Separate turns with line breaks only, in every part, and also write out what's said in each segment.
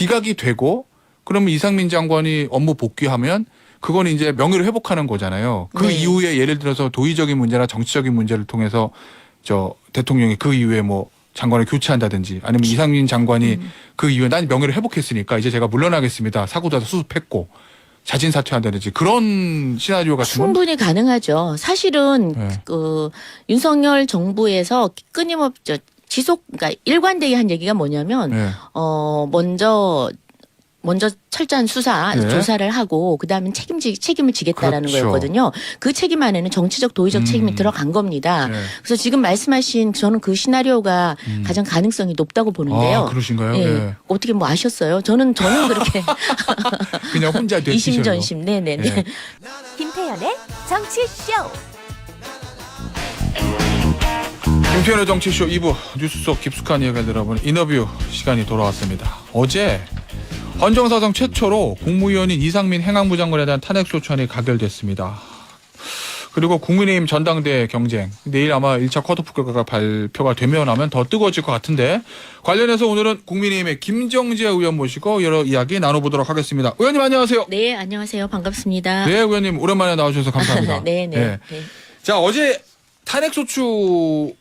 기각이 되고 그러면 이상민 장관이 업무 복귀하면 그건 이제 명예를 회복하는 거잖아요. 그
네.
이후에 예를 들어서 도의적인 문제나 정치적인 문제를 통해서 저 대통령이 그 이후에 뭐 장관을 교체한다든지 아니면 이상민 장관이 그 이후에 난 명예를 회복했으니까 이제 제가 물러나겠습니다. 사고도 수습했고 자진 사퇴한다든지 그런 시나리오 같은 건
충분히 가능하죠. 사실은
네.
그 윤석열 정부에서 끊임없이 그러니까 일관되게 한 얘기가 뭐냐면
네.
먼저 철저한 수사
네.
조사를 하고 그다음에 책임을 지겠다라는
그렇죠.
거였거든요. 그 책임 안에는 정치적 도의적 책임이 들어간 겁니다.
네.
그래서 지금 말씀하신 저는 그 시나리오가 가장 가능성이 높다고 보는데요.
아, 그러신가요?
예.
네.
어떻게 뭐 아셨어요? 저는 그렇게
그냥 혼자 뇌피셜로.
이심전심 네네네.
네.
김태현의 정치쇼.
김태현의 정치쇼 2부 뉴스 속 깊숙한 이야기를 들어보는 인터뷰 시간이 돌아왔습니다. 어제 헌정사상 최초로 국무위원인 이상민 행안부 장관에 대한 탄핵소추안이 가결됐습니다. 그리고 국민의힘 전당대회 경쟁 내일 아마 1차 컷오프 결과가 발표가 되면 하면 더 뜨거워질 것 같은데 관련해서 오늘은 국민의힘의 김정재 의원 모시고 여러 이야기 나눠보도록 하겠습니다. 의원님 안녕하세요.
네, 안녕하세요. 반갑습니다.
네, 의원님 오랜만에 나와주셔서 감사합니다.
네네.
네. 자, 어제 탄핵소추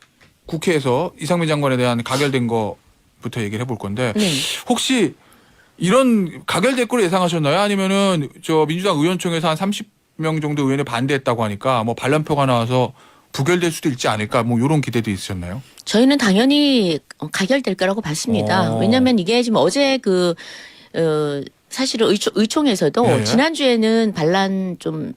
국회에서 이상민 장관에 대한 가결된 거부터 얘기를 해볼 건데
네.
혹시 이런 가결될 거로 예상하셨나요? 아니면은 저 민주당 의원총회에서 한 30명 정도 의원이 반대했다고 하니까 뭐 반란표가 나와서 부결될 수도 있지 않을까 뭐 이런 기대도 있으셨나요?
저희는 당연히 가결될 거라고 봤습니다. 왜냐하면 이게 지금 어제 사실은 의총에서도
예.
지난주에는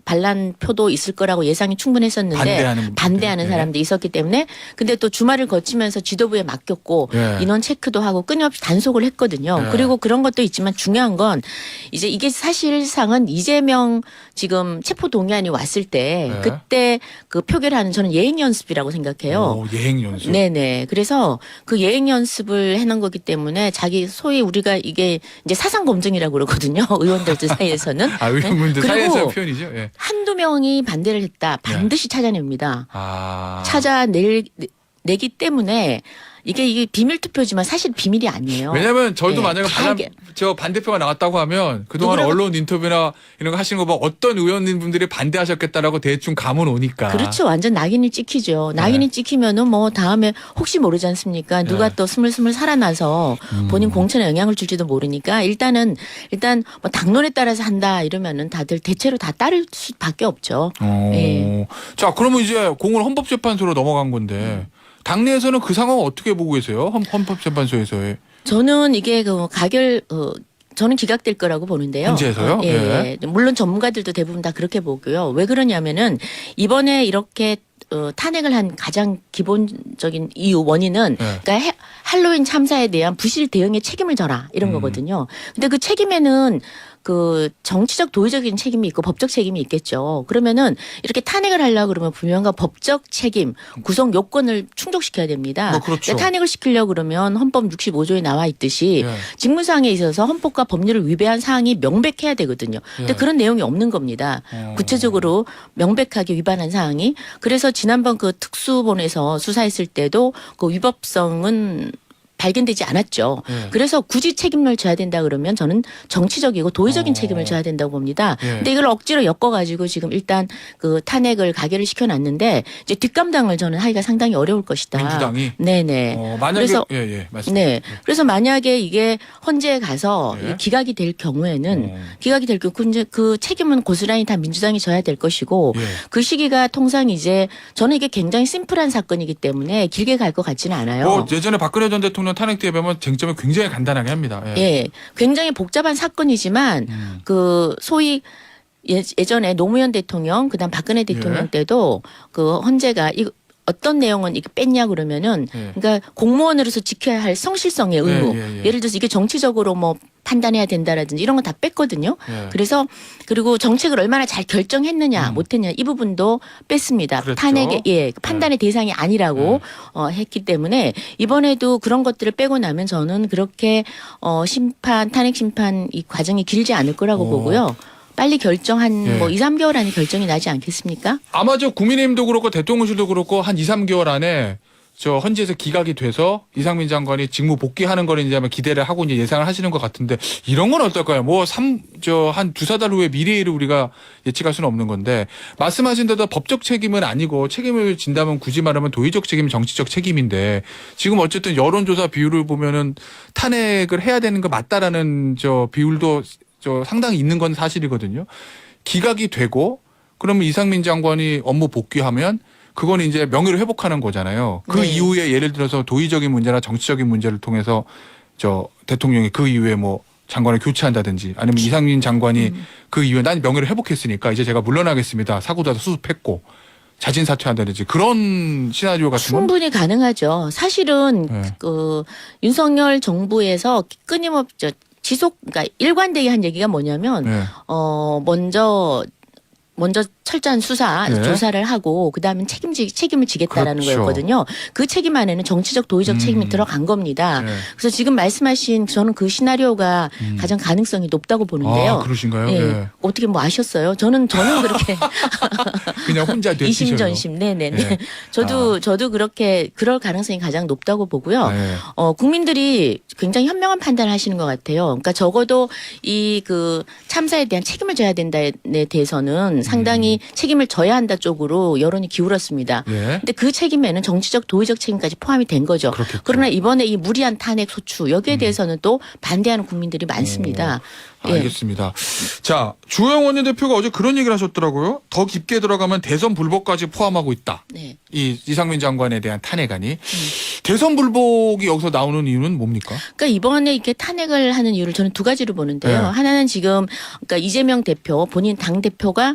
반란표도 있을 거라고 예상이 충분했었는데
반대하는
사람도 있었기 때문에 근데 또 주말을 거치면서 지도부에 맡겼고
예.
인원 체크도 하고 끊임없이 단속을 했거든요.
예.
그리고 그런 것도 있지만 중요한 건 이제 이게 사실상은 이재명 지금 체포 동의안이 왔을 때
예.
그때 그 표결하는 저는 예행 연습이라고 생각해요.
오, 예행 연습.
네네. 그래서 그 예행 연습을 해놓은 거기 때문에 자기 소위 우리가 이게 이제 사상 검증이라고 그러거든요. 의원들 사이에서는.
아, 의원분들
네?
사이에서
그리고
표현이죠. 예.
한두 명이 반대를 했다. 반드시 찾아냅니다.
아.
찾아내기 때문에 이게 비밀 투표지만 사실 비밀이 아니에요.
왜냐면 저도
네,
만약에 저 반대표가 나왔다고 하면 그동안 언론 인터뷰나 이런 거 하시는 거 보면 어떤 의원님분들이 반대하셨겠다라고 대충 감은 오니까.
그렇죠. 완전 낙인이 찍히죠. 낙인이 찍히면은 뭐 다음에 혹시 모르지 않습니까? 누가 또 스물스물 살아나서 본인 공천에 영향을 줄지도 모르니까 일단 뭐 당론에 따라서 한다 이러면은 다들 대체로 다 따를 수밖에 없죠. 예.
자, 그러면 이제 공을 헌법재판소로 넘어간 건데 당내에서는 그 상황 어떻게 보고 계세요? 헌법재판소에서의.
저는 이게 저는 기각될 거라고 보는데요.
현재에서요?
예. 물론 전문가들도 대부분 다 그렇게 보고요. 왜 그러냐면은 이번에 이렇게 탄핵을 한 가장 기본적인 원인은 그러니까 할로윈 참사에 대한 부실 대응에 책임을 져라 이런 거거든요. 근데 그 책임에는 그 정치적 도의적인 책임이 있고 법적 책임이 있겠죠. 그러면은 이렇게 탄핵을 하려고 그러면 분명한 법적 책임, 구성 요건을 충족시켜야 됩니다.
뭐 그렇죠.
그러니까 탄핵을 시키려고 그러면 헌법 65조에 나와 있듯이 직무상에 있어서 헌법과 법률을 위배한 사항이 명백해야 되거든요. 근데 그런 내용이 없는 겁니다. 구체적으로 명백하게 위반한 사항이. 그래서 지난번 그 특수본에서 수사했을 때도 그 위법성은 발견되지 않았죠. 그래서 굳이 책임을 져야 된다 그러면 저는 정치적이고 도의적인 책임을 져야 된다고 봅니다. 근데 이걸 억지로 엮어가지고 지금 일단 그 탄핵을 가결을 시켜놨는데 이제 뒷감당을 저는 하기가 상당히 어려울 것이다.
민주당이?
네네.
만약에
그래서
말씀.
네. 그래서 만약에 이게 헌재에 가서 기각이 될 경우에는 그 책임은 고스란히 다 민주당이 져야 될 것이고 그 시기가 통상 이제 저는 이게 굉장히 심플한 사건이기 때문에 길게 갈 것 같지는 않아요.
예전에 박근혜 전 대통령 탄핵 때에 보면 쟁점을 굉장히 간단하게 합니다.
예. 굉장히 복잡한 사건이지만 그 소위 예전에 노무현 대통령 그다음 박근혜 대통령 때도 그 헌재가 어떤 내용은 이게 뺐냐 그러면은 그러니까 공무원으로서 지켜야 할 성실성의 의무. 예를 들어서 이게 정치적으로 뭐 판단해야 된다라든지 이런 건 다 뺐거든요. 그래서 그리고 정책을 얼마나 잘 결정했느냐 못했느냐 이 부분도 뺐습니다.
그랬죠.
탄핵의 판단의 대상이 아니라고 했기 때문에 이번에도 그런 것들을 빼고 나면 저는 그렇게 탄핵 심판 이 과정이 길지 않을 거라고 보고요. 빨리 결정 뭐 2, 3개월 안에 결정이 나지 않겠습니까?
아마 저 국민의힘도 그렇고 대통령실도 그렇고 한 2, 3개월 안에 저 헌재에서 기각이 돼서 이상민 장관이 직무 복귀하는 거를 이제 아마 기대를 하고 이제 예상을 하시는 것 같은데 이런 건 어떨까요? 뭐 한 두세 달 후에 미래일을 우리가 예측할 수는 없는 건데 말씀하신 대로 법적 책임은 아니고 책임을 진다면 굳이 말하면 도의적 책임, 정치적 책임인데 지금 어쨌든 여론조사 비율을 보면은 탄핵을 해야 되는 거 맞다라는 저 비율도 저 상당히 있는 건 사실이거든요. 기각이 되고 그러면 이상민 장관이 업무 복귀하면 그건 이제 명예를 회복하는 거잖아요. 그
네.
이후에 예를 들어서 도의적인 문제나 정치적인 문제를 통해서 저 대통령이 그 이후에 뭐 장관을 교체한다든지 아니면 이상민 장관이 그 이후에 난 명예를 회복했으니까 이제 제가 물러나겠습니다. 사고도 수습했고 자진 사퇴한다든지 그런 시나리오 같은 건
충분히 가능하죠. 사실은
네.
그 윤석열 정부에서 끊임없이 그러니까 일관되게 한 얘기가 뭐냐면
네.
먼저 철저한 수사
네.
조사를 하고 그다음에 책임을 지겠다라는
그렇죠.
거였거든요. 그 책임 안에는 정치적 도의적 책임이 들어간 겁니다.
네.
그래서 지금 말씀하신 저는 그 시나리오가 가장 가능성이 높다고 보는데요.
아, 그러신가요?
예.
네.
어떻게 뭐 아셨어요? 저는 그렇게
그냥 혼자 되시죠.
이심전심 네네네.
네.
저도 그렇게 그럴 가능성이 가장 높다고 보고요.
네.
국민들이 굉장히 현명한 판단을 하시는 것 같아요. 그러니까 적어도 이 그 참사에 대한 책임을 져야 된다에 대해서는 상당히 책임을 져야 한다 쪽으로 여론이 기울었습니다.
예.
근데 그 책임에는 정치적 도의적 책임까지 포함이 된 거죠.
그렇겠죠.
그러나 이번에 이 무리한 탄핵 소추 여기에 대해서는 또 반대하는 국민들이 많습니다. 예.
알겠습니다. 자, 주호영 원내대표가 어제 그런 얘기를 하셨더라고요. 더 깊게 들어가면 대선 불복까지 포함하고 있다.
네.
이 이상민 장관에 대한 탄핵안이. 대선 불복이 여기서 나오는 이유는 뭡니까?
그러니까 이번에 이렇게 탄핵을 하는 이유를 저는 두 가지로 보는데요.
네.
하나는 지금 그러니까 이재명 대표 본인 당 대표가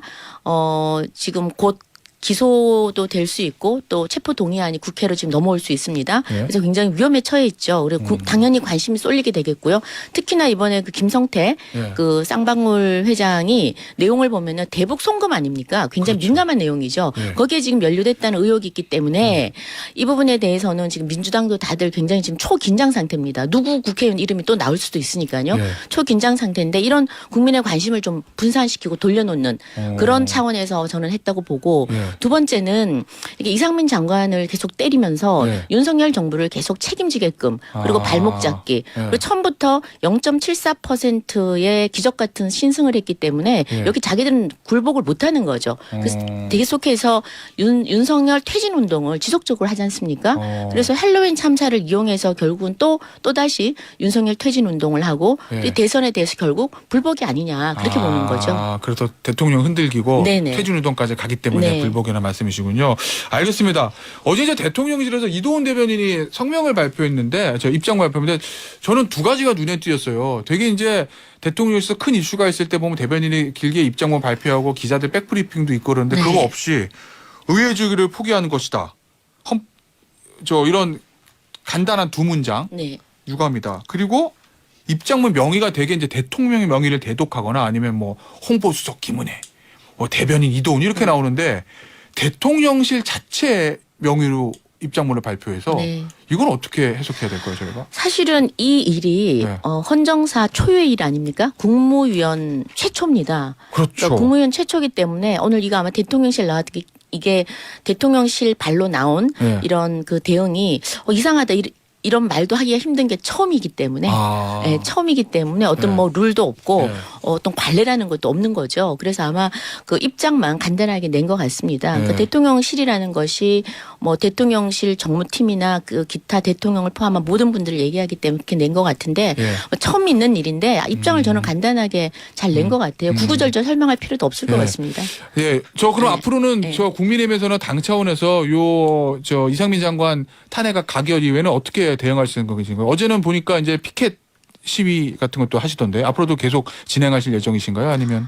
지금 곧 기소도 될 수 있고 또 체포 동의안이 국회로 지금 넘어올 수 있습니다.
네.
그래서 굉장히 위험에 처해 있죠. 그리고 당연히 관심이 쏠리게 되겠고요. 특히나 이번에 그 김성태
네.
그 쌍방울 회장이 내용을 보면은 대북 송금 아닙니까? 굉장히
그렇죠.
민감한 내용이죠.
네.
거기에 지금 연루됐다는 의혹이 있기 때문에 이 부분에 대해서는 지금 민주당도 다들 굉장히 지금 초긴장 상태입니다. 누구 국회의원 이름이 또 나올 수도 있으니까요.
네.
초긴장 상태인데 이런 국민의 관심을 좀 분산시키고 돌려놓는 그런 차원에서 저는 했다고 보고
네.
두 번째는 이게 이상민 장관을 계속 때리면서
네.
윤석열 정부를 계속 책임지게끔 그리고
아.
발목 잡기
네.
그리고 처음부터 0.74%의 기적 같은 신승을 했기 때문에
네.
여기 자기들은 굴복을 못하는 거죠. 그래서
어.
계속해서 윤석열 퇴진 운동을 지속적으로 하지 않습니까? 그래서 헬로윈 참사를 이용해서 결국은 또다시 윤석열 퇴진 운동을 하고
네.
이 대선에 대해서 결국 불복이 아니냐 그렇게 보는 거죠.
그래서 대통령 흔들기고
네네.
퇴진운동까지 가기 때문에
네.
불복이라는 말씀이시군요. 알겠습니다. 어제 이제 대통령실에서 이도훈 대변인이 성명을 발표했는데 저 입장 발표했는데 저는 두 가지가 눈에 띄었어요. 되게 이제 대통령실에서 큰 이슈가 있을 때 보면 대변인이 길게 입장문 발표하고 기자들 백브리핑도 있고 그러는데
네.
그거 없이 의회주의를 포기하는 것이다. 이런 간단한 두 문장
네.
유감이다. 그리고 입장문 명의가 되게 이제 대통령의 명의를 대독하거나 아니면 뭐 홍보수석 김은혜, 뭐 대변인 이도훈 이렇게 나오는데 대통령실 자체 명의로 입장문을 발표해서
네.
이건 어떻게 해석해야 될까요, 저희가?
사실은 이 일이
네.
헌정사 초유의 일 아닙니까? 국무위원 최초입니다.
그렇죠.
그러니까 국무위원 최초기 때문에 오늘 이거 아마 대통령실 나왔기 이게 대통령실 발로 나온
네.
이런 그 대응이 이상하다 이런 말도 하기가 힘든 게 처음이기 때문에 예, 처음이기 때문에 어떤
네.
뭐 룰도 없고
네.
어떤 관례라는 것도 없는 거죠. 그래서 아마 그 입장만 간단하게 낸 것 같습니다.
네.
그러니까 대통령실이라는 것이 뭐 대통령실 정무팀이나 그 기타 대통령을 포함한 모든 분들을 얘기하기 때문에 그렇게 낸 것 같은데
예.
뭐 처음 있는 일인데 입장을 저는 간단하게 잘 낸 것 같아요. 구구절절 설명할 필요도 없을 것
네.
같습니다.
예, 저 그럼
네.
앞으로는
네.
저 국민의힘에서는 당 차원에서 저 이상민 장관 탄핵 가결 이후에는 어떻게 대응할 생각이신가요? 어제는 보니까 이제 피켓 시위 같은 것도 하시던데 앞으로도 계속 진행하실 예정이신가요? 아니면?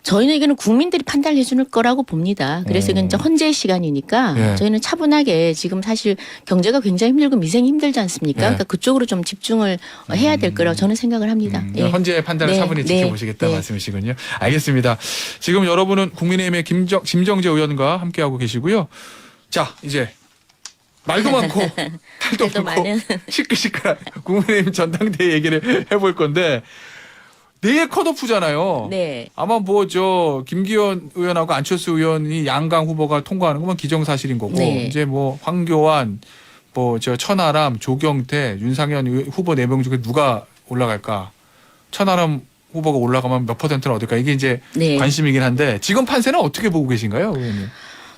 저희는 이거는 국민들이 판단해 줄 거라고 봅니다. 그래서 이건 이제 헌재 시간이니까
예.
저희는 차분하게 지금 사실 경제가 굉장히 힘들고 미생이 힘들지 않습니까?
예.
그러니까 그쪽으로 좀 집중을 해야 될 거라고 저는 생각을 합니다. 예.
현재의 판단을
네,
차분히
네,
지켜보시겠다
네.
말씀이시군요. 알겠습니다. 지금 여러분은 국민의힘의 심정재 의원과 함께하고 계시고요. 자, 이제 말도 많고 탈도
말도
많고
많은.
시끌시끌한 국민의힘 전당대회 얘기를 해볼 건데 내일 컷오프잖아요.
네.
아마 뭐 저 김기현 의원하고 안철수 의원이 양강 후보가 통과하는 건 기정사실인 거고
네.
이제 뭐 황교안, 뭐 저 천하람, 조경태, 윤상현 후보 4명 중에 누가 올라갈까? 천하람 후보가 올라가면 몇 퍼센트는 얻을까? 이게 이제
네.
관심이긴 한데 지금 판세는 어떻게 보고 계신가요, 의원님?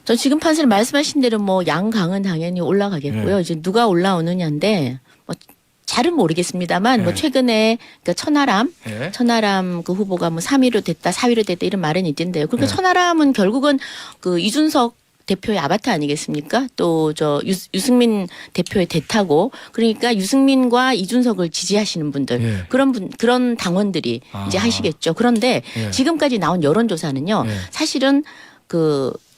저 지금 판세를 말씀하신 대로 뭐 양강은 당연히 올라가겠고요.
네.
이제 누가 올라오느냐인데 뭐 잘은 모르겠습니다만
네.
뭐 최근에 그러니까
예.
천하람 그 후보가 뭐 3위로 됐다, 4위로 됐다 이런 말은 있던데요. 그러니까
네.
천하람은 결국은 그 이준석 대표의 아바타 아니겠습니까? 또 저 유승민 대표의 대타고 그러니까 유승민과 이준석을 지지하시는 분들
예.
그런 당원들이
아.
이제 하시겠죠. 그런데
예.
지금까지 나온 여론조사는요.
예.
사실은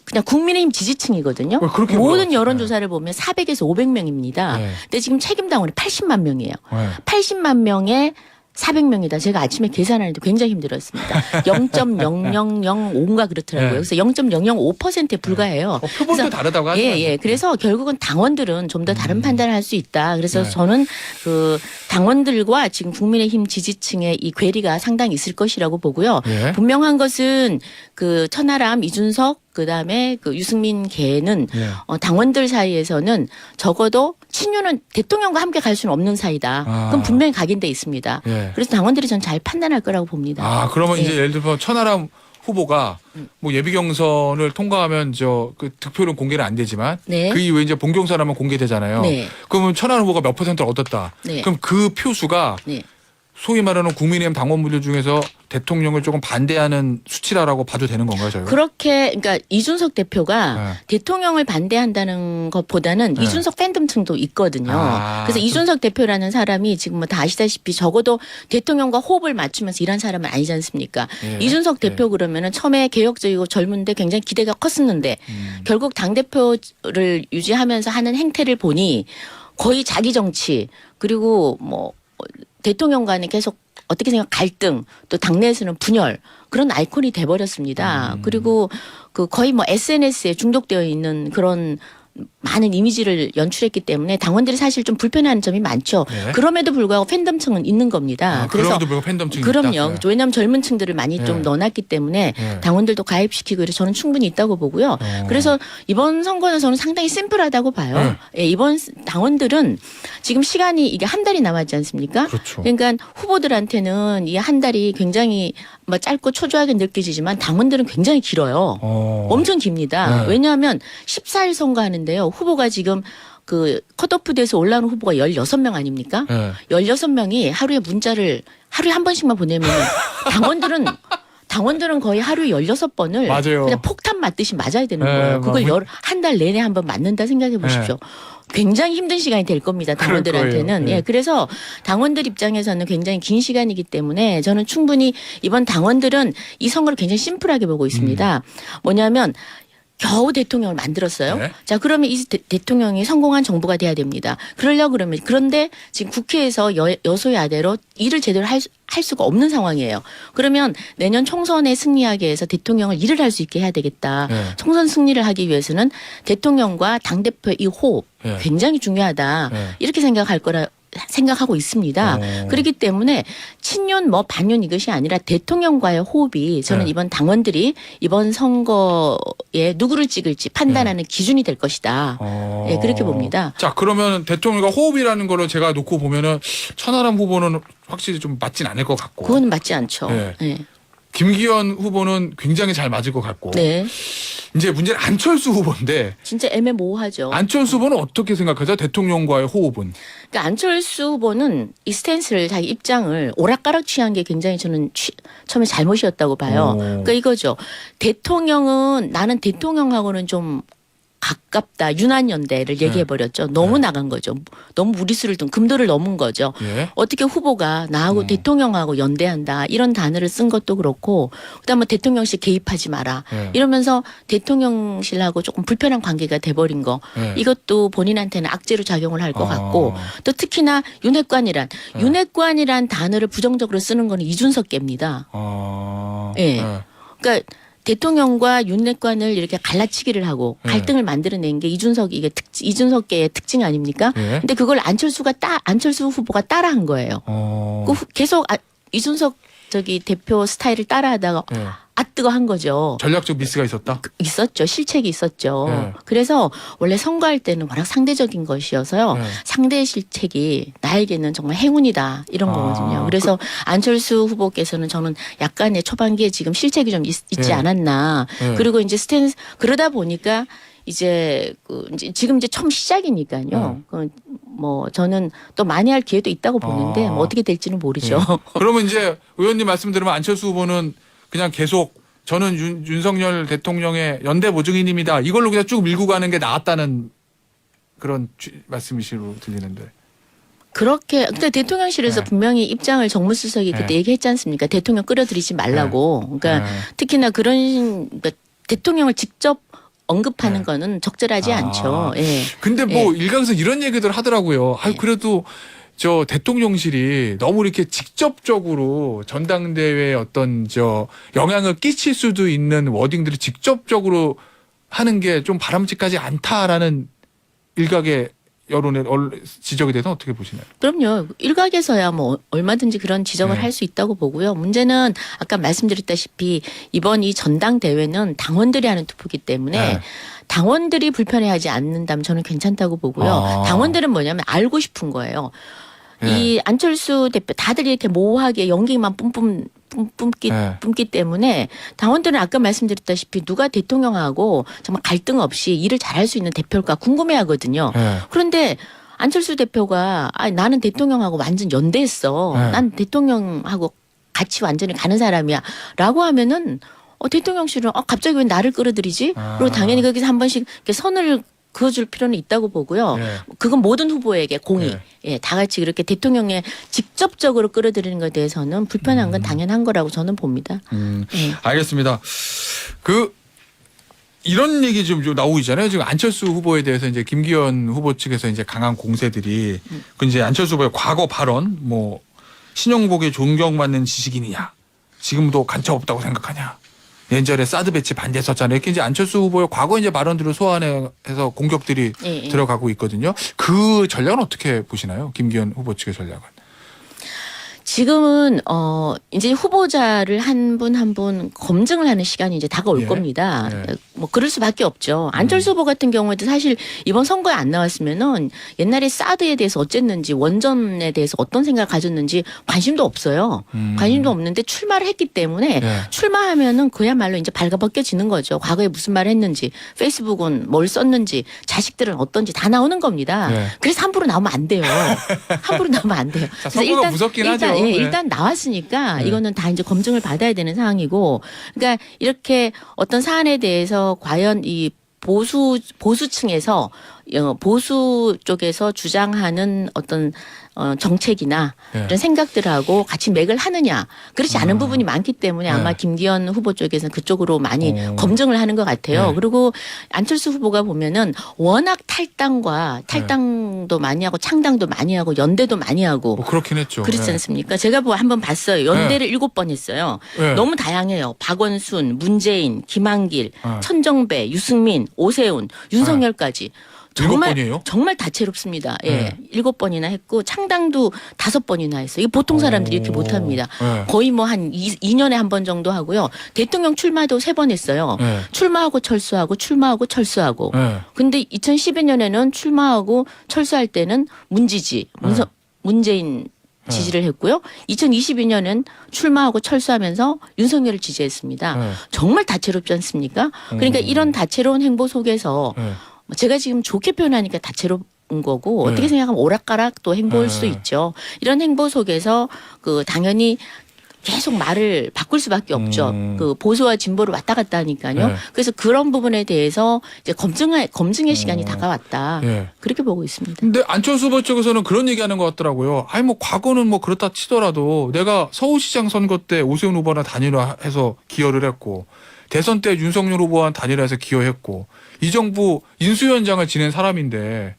그냥 국민의힘 지지층이거든요.
왜 그렇게
모든
몰아갔어요?
여론조사를 보면 400에서 500명입니다.
네.
근데 지금 책임당원이 80만 명이에요.
네.
80만 명에 400명이다. 제가 아침에 계산하는데 굉장히 힘들었습니다. 0.0005인가 그렇더라고요.
네.
그래서 0.005%에 불과해요.
표본도
그래서
다르다고 하죠.
예. 그래서 결국은 당원들은 좀 더 다른 판단을 할 수 있다. 그래서
네.
저는 그 당원들과 지금 국민의힘 지지층의 이 괴리가 상당히 있을 것이라고 보고요.
예.
분명한 것은 그 천하람, 이준석, 그다음에 그 유승민 계는
예.
당원들 사이에서는 적어도 친윤은 대통령과 함께 갈 수는 없는 사이다.
아.
그건 분명히 각인돼 있습니다.
예.
그래서 당원들이 전 잘 판단할 거라고 봅니다.
아, 그러면
예.
이제 예를 들어 천하람 후보가 뭐 예비 경선을 통과하면 저 그 득표율은 공개는 안 되지만
네.
그 이후에 이제 본경선하면 공개되잖아요.
네.
그러면 천하람 후보가 몇 퍼센트를 얻었다.
네.
그럼 그 표수가
네.
소위 말하는 국민의힘 당원분들 중에서 대통령을 조금 반대하는 수치라고 봐도 되는 건가요, 저희가?
그렇게 그러니까 이준석 대표가
네.
대통령을 반대한다는 것보다는
네.
이준석 팬덤층도 있거든요.
아,
그래서 이준석 대표라는 사람이 지금 뭐 다 아시다시피 적어도 대통령과 호흡을 맞추면서 일한 사람은 아니지 않습니까?
예.
이준석 대표
예.
그러면은 처음에 개혁적이고 젊은데 굉장히 기대가 컸었는데 결국 당 대표를 유지하면서 하는 행태를 보니 거의 자기 정치 그리고 뭐 대통령 간에 계속 어떻게 생각 갈등 또 당내에서는 분열 그런 아이콘이 돼버렸습니다. 그리고 그 거의 뭐 SNS에 중독되어 있는 그런 많은 이미지를 연출했기 때문에 당원들이 사실 좀 불편해하는 점이 많죠.
네.
그럼에도 불구하고 팬덤층은 있는 겁니다.
아, 그럼에도 불구하고 팬덤층이 있다.
그럼요. 왜냐하면 젊은 층들을 많이
네.
좀 넣어놨기 때문에
네.
당원들도 가입시키고 그래서 저는 충분히 있다고 보고요. 그래서 이번 선거는 저는 상당히 심플하다고 봐요. 예, 이번 당원들은 지금 시간이 이게 한 달이 남았지 않습니까?
그렇죠.
그러니까 후보들한테는 이 한 달이 굉장히 뭐 짧고 초조하게 느껴지지만 당원들은 굉장히 길어요. 엄청 깁니다.
네.
왜냐하면 14일 선거하는데요. 후보가 지금 그 컷오프 돼서 올라오는 후보가 16명 아닙니까?
예.
16명이 하루에 문자를 하루에 한 번씩만 보내면 당원들은 거의 하루에 16번을
맞아요.
그냥 폭탄 맞듯이 맞아야 되는
네,
거예요. 그걸
뭐
한 달 내내 한 번 맞는다 생각해 보십시오. 굉장히 힘든 시간이 될 겁니다.
그럴
당원들한테는.
거예요. 예.
예, 그래서 당원들 입장에서는 굉장히 긴 시간이기 때문에 저는 충분히 이번 당원들은 이 선거를 굉장히 심플하게 보고 있습니다. 뭐냐면 겨우 대통령을 만들었어요.
네.
자, 그러면 이 대통령이 성공한 정부가 돼야 됩니다. 그러려고 그러면 그런데 지금 국회에서 여소야대로 일을 제대로 할 수가 없는 상황이에요. 그러면 내년 총선에 승리하기 위해서 대통령을 일을 할 수 있게 해야 되겠다.
네.
총선 승리를 하기 위해서는 대통령과 당대표의 이 호흡
네.
굉장히 중요하다.
네.
이렇게 생각하고 있습니다. 그렇기 때문에 친윤 뭐 반윤 이것이 아니라 대통령과의 호흡이 저는
네.
이번 당원들이 이번 선거에 누구를 찍을지 판단하는 기준이 될 것이다. 예, 그렇게 봅니다.
자, 그러면 대통령과 호흡이라는 거를 제가 놓고 보면은 천하람 후보는 확실히 좀 맞진 않을 것 같고.
그거는 맞지 않죠.
네.
네.
김기현 후보는 굉장히 잘 맞을 것 같고.
네.
이제 문제는 안철수 후보인데
진짜 애매모호하죠.
안철수 후보는 어떻게 생각하세요? 대통령과의 호흡은?
그러니까 안철수 후보는 이 스탠스를 자기 입장을 오락가락 취한 게 굉장히 저는 처음에 잘못이었다고 봐요. 그러니까 이거죠. 대통령은 나는 대통령하고는 좀 가깝다. 유난연대를 얘기해버렸죠. 너무 나간 거죠. 너무 무리수를 둔 금도를 넘은 거죠.
예.
어떻게 후보가 나하고 대통령하고 연대한다. 이런 단어를 쓴 것도 그렇고 그다음에 대통령실 개입하지 마라.
예.
이러면서 대통령실하고 조금 불편한 관계가 돼버린 거.
예.
이것도 본인한테는 악재로 작용을 할 것
아.
같고 또 특히나 윤핵관이란 단어를 부정적으로 쓰는 거는 이준석계입니다. 예. 그러니까 대통령과 윤핵관을 이렇게 갈라치기를 하고
예.
갈등을 만들어낸 게 이준석계의 특징 아닙니까?
예.
근데 그걸 안철수 후보가 따라한 거예요. 계속 이준석 저기 대표 스타일을 따라하다가
예.
아 뜨거 한 거죠.
전략적 미스가 있었다.
있었죠. 실책이 있었죠.
네.
그래서 원래 선거할 때는 워낙 상대적인 것이어서요.
네.
상대의 실책이 나에게는 정말 행운이다 이런
아,
거거든요. 그래서 안철수 후보께서는 저는 약간의 초반기에 지금 실책이 좀 있지
네.
않았나.
네.
그리고 이제 그러다 보니까 이제 지금 이제 처음 시작이니까요. 뭐 저는 또 많이 할 기회도 있다고 보는데 뭐 어떻게 될지는 모르죠.
예. 그러면 이제 의원님 말씀 들으면 안철수 후보는 그냥 계속 저는 윤석열 대통령의 연대 보증인입니다. 이걸로 그냥 쭉 밀고 가는 게 나았다는 그런 말씀이시로 들리는데.
그렇게 근데 대통령실에서
네.
분명히 입장을 정무수석이 그때
네.
얘기했지 않습니까? 대통령 끌어들이지 말라고. 그러니까
네.
특히나 그러니까 대통령을 직접 언급하는
네.
거는 적절하지
아.
않죠. 예.
근데 뭐 일각에서 이런 얘기들 하더라고요. 아유 그래도 저 대통령실이 너무 이렇게 직접적으로 전당대회에 어떤 저 영향을 끼칠 수도 있는 워딩들을 직접적으로 하는 게 좀 바람직하지 않다라는 일각의 여론의 지적에 대해서 어떻게 보시나요?
그럼요. 일각에서야 뭐 얼마든지 그런 지적을
네.
할 수 있다고 보고요. 문제는 아까 말씀드렸다시피 이번 이 전당대회는 당원들이 하는 투표기 때문에
네.
당원들이 불편해하지 않는다면 저는 괜찮다고 보고요.
아.
당원들은 뭐냐면 알고 싶은 거예요.
네.
이 안철수 대표 다들 이렇게 모호하게 연기만 뿜기
네.
때문에 당원들은 아까 말씀드렸다시피 누가 대통령하고 정말 갈등 없이 일을 잘할 수 있는 대표일까 궁금해하거든요.
네.
그런데 안철수 대표가 나는 대통령하고 완전 연대했어.
네.
난 대통령하고 같이 완전히 가는 사람이야. 라고 하면은 대통령실은 갑자기 왜 나를 끌어들이지?
아.
그리고 당연히 거기서 한 번씩 이렇게 선을 그어줄 필요는 있다고 보고요.
네.
그건 모든 후보에게 공의.
네.
예, 다 같이 그렇게 대통령에 직접적으로 끌어들이는 것에 대해서는 불편한 건 당연한 거라고 저는 봅니다. 예.
알겠습니다. 이런 얘기 좀 나오고 있잖아요. 지금 안철수 후보에 대해서 이제 김기현 후보 측에서 이제 강한 공세들이 그 이제 안철수 후보의 과거 발언 뭐 신용복에 존경받는 지식인이냐 지금도 간첩 없다고 생각하냐 예전에 사드 배치 반대했었잖아요. 이렇게 이제 안철수 후보의 과거 이제 발언들을 소환해서 공격들이
예.
들어가고 있거든요. 그 전략은 어떻게 보시나요? 김기현 후보 측의 전략은.
지금은 이제 후보자를 한 분 한 분 검증을 하는 시간이 이제 다가올
예.
겁니다.
예.
뭐 그럴 수밖에 없죠. 안철수 후보 같은 경우에도 사실 이번 선거에 안 나왔으면은 옛날에 사드에 대해서 어쨌는지 원전에 대해서 어떤 생각을 가졌는지 관심도 없어요. 관심도 없는데 출마를 했기 때문에
예.
출마하면은 그야말로 이제 발가벗겨지는 거죠. 과거에 무슨 말을 했는지, 페이스북은 뭘 썼는지, 자식들은 어떤지 다 나오는 겁니다.
예.
그래서 함부로 나오면 안 돼요. 함부로 나오면 안 돼요.
자, 선거가 무섭긴 하죠. 네.
일단 나왔으니까 이거는 다 이제 검증을 받아야 되는 상황이고, 그러니까 이렇게 어떤 사안에 대해서 과연 이 보수층에서 보수 쪽에서 주장하는 어떤 정책이나
네.
이런 생각들하고 같이 맥을 하느냐 그렇지 않은 부분이 많기 때문에 아마
네.
김기현 후보 쪽에서는 그쪽으로 많이
오.
검증을 하는 것 같아요.
네.
그리고 안철수 후보가 보면은 워낙 탈당도 많이 하고 창당도 많이 하고 연대도 많이 하고
뭐 그렇긴 했죠.
그렇지
네.
않습니까? 제가 한번 봤어요. 연대를 7번 했어요.
네.
너무 다양해요. 박원순, 문재인, 김한길,
네.
천정배, 유승민, 오세훈, 윤석열까지. 정말
7번이에요?
정말 다채롭습니다. 예.
네.
7번이나 했고 창당도 5번이나 했어요. 이게 보통 사람들이 이렇게 못 합니다.
네.
거의 뭐 한 2년에 한 번 정도 하고요. 대통령 출마도 3번 했어요.
네.
출마하고 철수하고 출마하고 철수하고.
네.
근데 2012년에는 출마하고 철수할 때는 문재인 지지를 했고요. 2022년은 출마하고 철수하면서 윤석열을 지지했습니다.
네.
정말 다채롭지 않습니까? 그러니까 이런 다채로운 행보 속에서
네.
제가 지금 좋게 표현하니까 다채로운 거고
네.
어떻게 생각하면 오락가락도 행보일
네.
수도 있죠. 이런 행보 속에서 당연히 계속 말을 바꿀 수밖에 없죠. 보수와 진보를 왔다 갔다 하니까요.
네.
그래서 그런 부분에 대해서 이제 검증의 시간이 다가왔다.
예.
그렇게 보고 있습니다.
근데 안철수 후보 쪽에서는 그런 얘기하는 것 같더라고요. 아니 뭐 과거는 뭐 그렇다 치더라도 내가 서울시장 선거 때 오세훈 후보랑 단일화해서 기여를 했고 대선 때 윤석열 후보와 단일화해서 기여했고 이 정부 인수위원장을 지낸 사람인데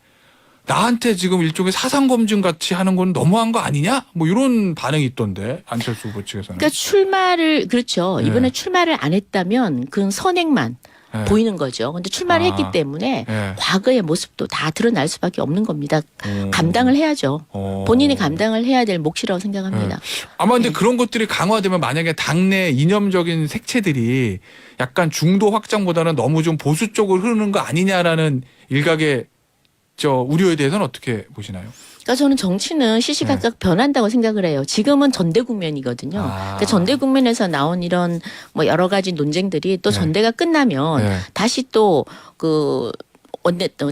나한테 지금 일종의 사상 검증 같이 하는 건 너무한 거 아니냐? 뭐 이런 반응이 있던데 안철수 후보 측에서는.
그러니까 출마를 그렇죠.
네.
이번에 출마를 안 했다면 그건 선행만
네.
보이는 거죠. 근데 출마를 했기 때문에
네.
과거의 모습도 다 드러날 수밖에 없는 겁니다. 감당을 해야죠. 본인이 감당을 해야 될 몫이라고 생각합니다.
아마 근데 그런 것들이 강화되면 만약에 당내 이념적인 색채들이 약간 중도 확장보다는 너무 좀 보수 쪽으로 흐르는 거 아니냐라는 일각의 우려에 대해서는 어떻게 보시나요?
그러니까 저는 정치는 시시각각 변한다고 생각을 해요. 지금은 전대 국면이거든요. 그러니까 전대 국면에서 나온 이런 뭐 여러 가지 논쟁들이 또 전대가 끝나면 다시 또 그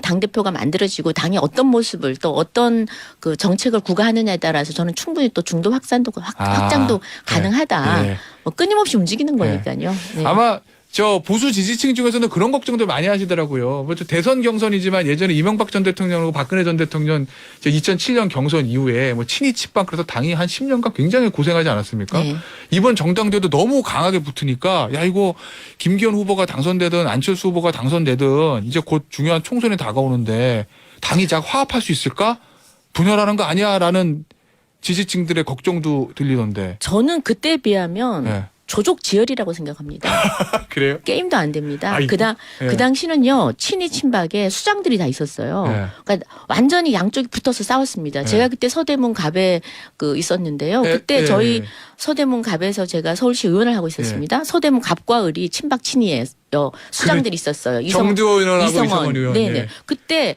당대표가 만들어지고 당이 어떤 모습을 또 어떤 그 정책을 구가하느냐에 따라서 저는 충분히 또 중도 확장도 가능하다. 뭐 끊임없이 움직이는 거니까요. 네.
아마 보수 지지층 중에서는 그런 걱정들 많이 하시더라고요. 뭐 대선 경선이지만 예전에 이명박 전 대통령하고 박근혜 전 대통령 2007년 경선 이후에 뭐 친이 친박 그래서 당이 한 10년간 굉장히 고생하지 않았습니까? 네. 이번 정당대도 너무 강하게 붙으니까 야 이거 김기현 후보가 당선되든 안철수 후보가 당선되든 이제 곧 중요한 총선이 다가오는데 당이 잘 화합할 수 있을까? 분열하는 거 아니야라는 지지층들의 걱정도 들리던데.
저는 그때에 비하면
네.
조족지혈이라고 생각합니다.
그래요?
게임도 안 됩니다.
아이고,
그 당시는요 친이 친박에 수장들이 다 있었어요. 그러니까 완전히 양쪽이 붙어서 싸웠습니다. 제가 그때 서대문 갑에 있었는데요. 그때 저희 서대문 갑에서 제가 서울시 의원을 하고 있었습니다. 서대문 갑과 을이 친박 친이에 수장들이 있었어요.
정두호 의원하고 이성원 의원.
네네. 그때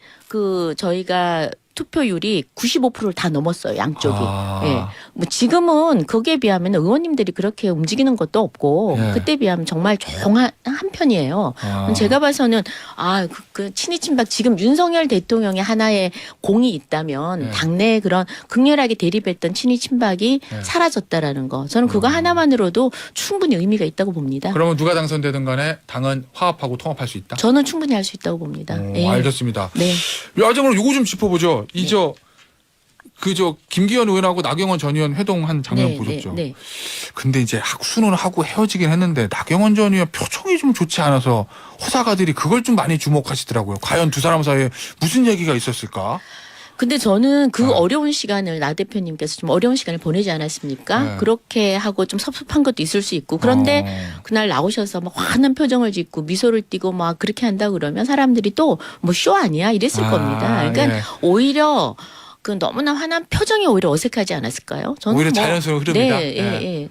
저희가 투표율이 95%를 다 넘었어요. 양쪽이. 예. 뭐 지금은 거기에 비하면 의원님들이 그렇게 움직이는 것도 없고 그때 비하면 정말 조용한 편이에요. 제가 봐서는 그 친이 친박 지금 윤석열 대통령의 하나의 공이 있다면 당내에 그런 극렬하게 대립했던 친이 친박이 사라졌다라는 거. 저는 그거 하나만으로도 충분히 의미가 있다고 봅니다.
그러면 누가 당선되든 간에 당은 화합하고 통합할 수 있다?
저는 충분히 할 수 있다고 봅니다.
알겠습니다.
네.
마지막으로 요거 좀 짚어보죠. 김기현 의원하고 나경원 전 의원 회동한 장면 보셨죠?
네.
근데 이제 학수는 하고 헤어지긴 했는데 나경원 전 의원 표정이 좀 좋지 않아서 호사가들이 그걸 좀 많이 주목하시더라고요. 과연 두 사람 사이에 무슨 얘기가 있었을까?
근데 저는 그 어려운 시간을 나 대표님께서 좀 어려운 시간을 보내지 않았습니까? 그렇게 하고 좀 섭섭한 것도 있을 수 있고 그런데 그날 나오셔서 막 환한 표정을 짓고 미소를 띠고 막 그렇게 한다 그러면 사람들이 또 뭐 쇼 아니야 이랬을 겁니다. 그러니까 오히려 그 너무나 환한 표정이 오히려 어색하지 않았을까요? 저는
오히려 자연스러운 흐름이다.
네.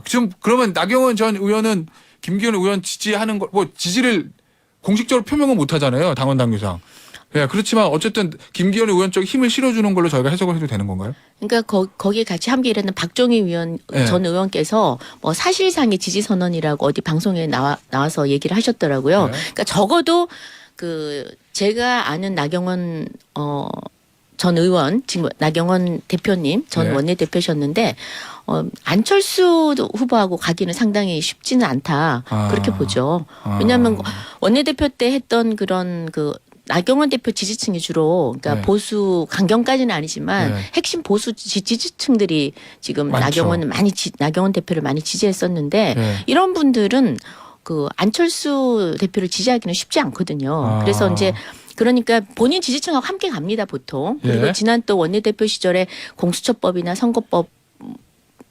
지금 그러면 나경원 전 의원은 김기현 의원 지지하는 거 지지를 공식적으로 표명은 못 하잖아요. 당원 당규상. 그렇지만 어쨌든 김기현 의원 쪽 힘을 실어주는 걸로 저희가 해석을 해도 되는 건가요? 그러니까
거기에 같이 함께 일하는 박종희 전 의원께서 뭐 사실상의 지지 선언이라고 어디 방송에 나와서 얘기를 하셨더라고요. 그러니까 적어도 제가 아는 나경원 전 의원 지금 나경원 대표님 전 원내대표셨는데 안철수 후보하고 가기는 상당히 쉽지는 않다 그렇게 보죠. 왜냐하면 원내대표 때 했던 그런 나경원 대표 지지층이 주로 그러니까 보수 강경까지는 아니지만 핵심 보수 지지층들이 지금
많죠.
나경원 대표를 많이 지지했었는데 이런 분들은 안철수 대표를 지지하기는 쉽지 않거든요. 그래서 이제 그러니까 본인 지지층하고 함께 갑니다 보통. 그리고 지난 또 원내대표 시절에 공수처법이나 선거법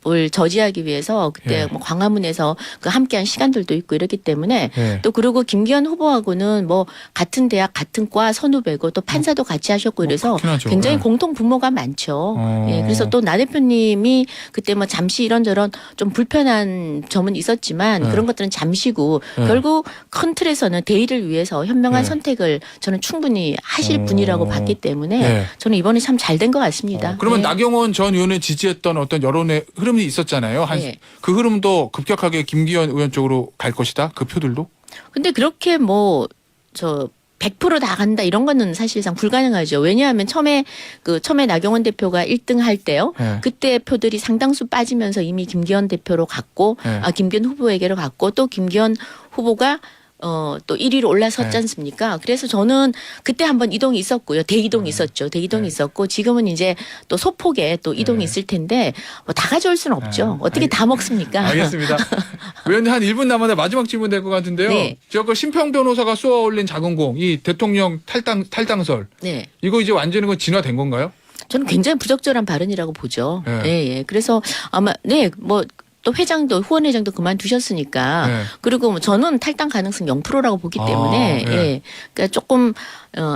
을 저지하기 위해서 그때 뭐 광화문에서 함께한 시간들도 있고 이렇기 때문에 또 그리고 김기현 후보하고는 뭐 같은 대학 같은 과 선후배고 또 판사도 같이 하셨고 이래서 굉장히 공통 분모가 많죠. 그래서 또 나 대표님이 그때 뭐 잠시 이런저런 좀 불편한 점은 있었지만 그런 것들은 잠시고 결국 큰 틀에서는 대의를 위해서 현명한 선택을 저는 충분히 하실 분이라고 봤기 때문에 저는 이번에 참 잘 된 것 같습니다.
그러면 나경원 전 의원을 지지했던 어떤 여론의 흐름이 있었잖아요. 그 흐름도 급격하게 김기현 의원 쪽으로 갈 것이다. 그 표들도. 근데
그렇게 100% 다 간다 이런 거는 사실상 불가능하죠. 왜냐하면 처음에 나경원 대표가 1등 할 때요. 그때 표들이 상당수 빠지면서 이미 김기현 대표로 갔고 김기현 후보에게로 갔고 또 김기현 후보가 또 1위로 올라섰지 않습니까? 그래서 저는 그때 한번 이동이 있었고요. 대이동이 있었죠. 대이동이 있었고 지금은 이제 또 소폭에 또 이동이 있을 텐데 뭐 다 가져올 수는 없죠. 어떻게 다 먹습니까?
알겠습니다. 의원님 한 1분 남았는데 마지막 질문 될 것 같은데요. 저 심평 변호사가 쏘아 올린 작은 공, 이 대통령 탈당설. 이거 이제 완전히 진화된 건가요?
저는 굉장히 부적절한 발언이라고 보죠. 그래서 아마 또 회장도 후원회장도 그만두셨으니까
네.
그리고 뭐 저는 탈당 가능성 0%라고 보기 때문에
네.
예. 그러니까 조금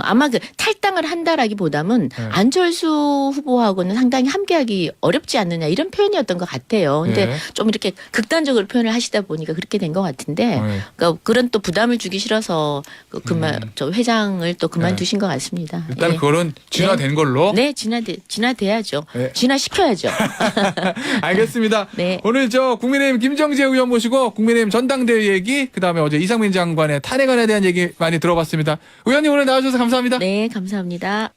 아마 그 탈당을 한다라기보다는
네.
안철수 후보하고는 상당히 함께하기 어렵지 않느냐 이런 표현이었던 것 같아요. 근데
네.
좀 이렇게 극단적으로 표현을 하시다 보니까 그렇게 된 것 같은데
네.
그러니까 그런 또 부담을 주기 싫어서 저 회장을 또 그만두신 것 같습니다.
일단
예.
그거는 진화된 걸로.
네, 진화돼야죠.
네.
진화시켜야죠.
알겠습니다.
네.
오늘 저 국민의힘 김정재 의원 모시고 국민의힘 전당대회 얘기, 그다음에 어제 이상민 장관의 탄핵안에 대한 얘기 많이 들어봤습니다. 의원님 오늘 나와주셔서 감사합니다.
네, 감사합니다.